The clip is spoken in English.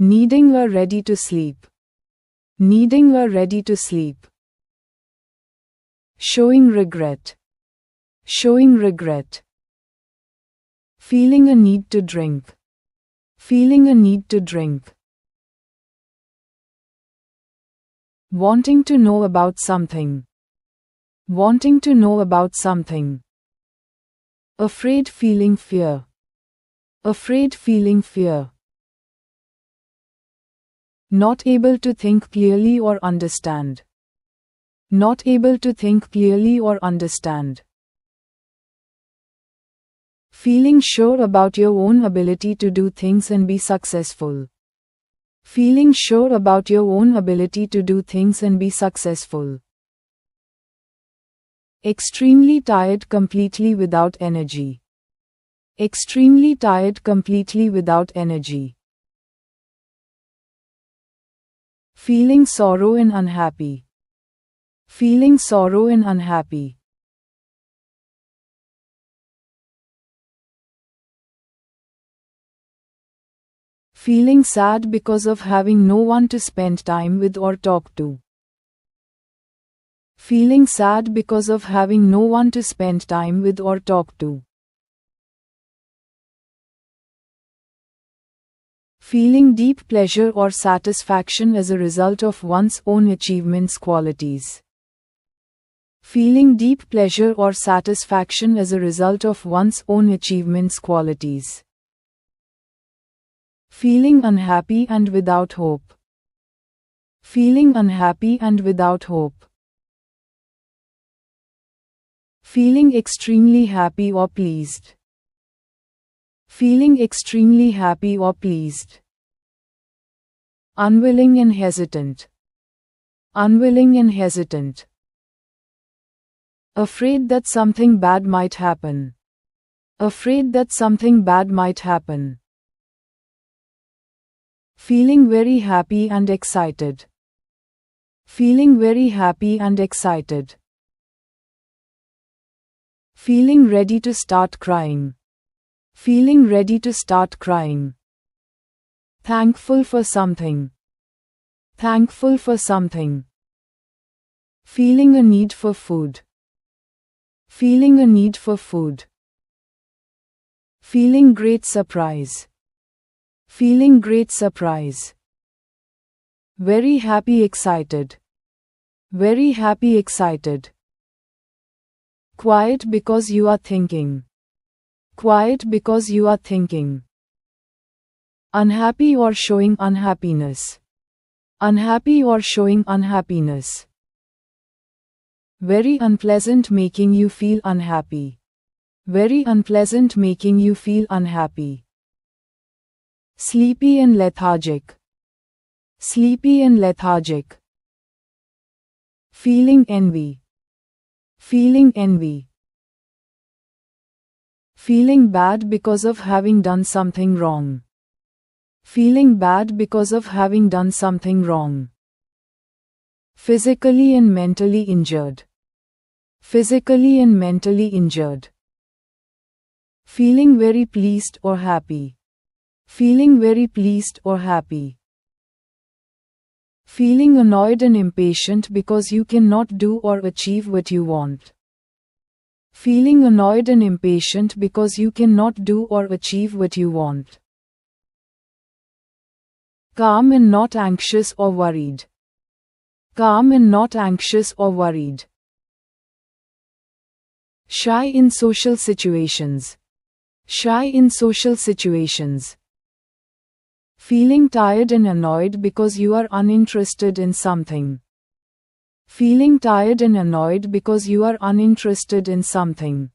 Needing or ready to sleep. Needing or ready to sleep. Showing regret. Showing regret. Feeling a need to drink. Feeling a need to drink. Wanting to know about something. Wanting to know about something. Afraid, feeling fear. Afraid, feeling fear. Not able to think clearly or understand. Not able to think clearly or understand. Feeling sure about your own ability to do things and be successful. Feeling sure about your own ability to do things and be successful. Extremely tired, completely without energy. Extremely tired, completely without energy. Feeling sorrow and unhappy. Feeling sorrow and unhappy. Feeling sad because of having no one to spend time with or talk to. Feeling sad because of having no one to spend time with or talk to. Feeling deep pleasure or satisfaction as a result of one's own achievements, qualities. Feeling deep pleasure or satisfaction as a result of one's own achievements, qualities. Feeling unhappy and without hope. Feeling unhappy and without hope. Feeling extremely happy or pleased. Feeling extremely happy or pleased. Unwilling and hesitant. Unwilling and hesitant. Afraid that something bad might happen. Afraid that something bad might happen. Feeling very happy and excited. Feeling very happy and excited. Feeling ready to start crying. Feeling ready to start crying. Thankful for something. Thankful for something. Feeling a need for food. Feeling a need for food. Feeling great surprise. Feeling great surprise. Very happy, excited. Very happy, excited. Quiet because you are thinking. Quiet because you are thinking. Unhappy or showing unhappiness. Unhappy or showing unhappiness. Very unpleasant, making you feel unhappy. Very unpleasant, making you feel unhappy. Sleepy and lethargic. Sleepy and lethargic. Feeling envy. Feeling envy. Feeling bad because of having done something wrong. Feeling bad because of having done something wrong. Physically and mentally injured. Physically and mentally injured. Feeling very pleased or happy. Feeling very pleased or happy. Feeling annoyed and impatient because you cannot do or achieve what you want. Feeling annoyed and impatient because you cannot do or achieve what you want. Calm and not anxious or worried. Calm and not anxious or worried. Shy in social situations. Shy in social situations. Feeling tired and annoyed because you are uninterested in something. Feeling tired and annoyed because you are uninterested in something.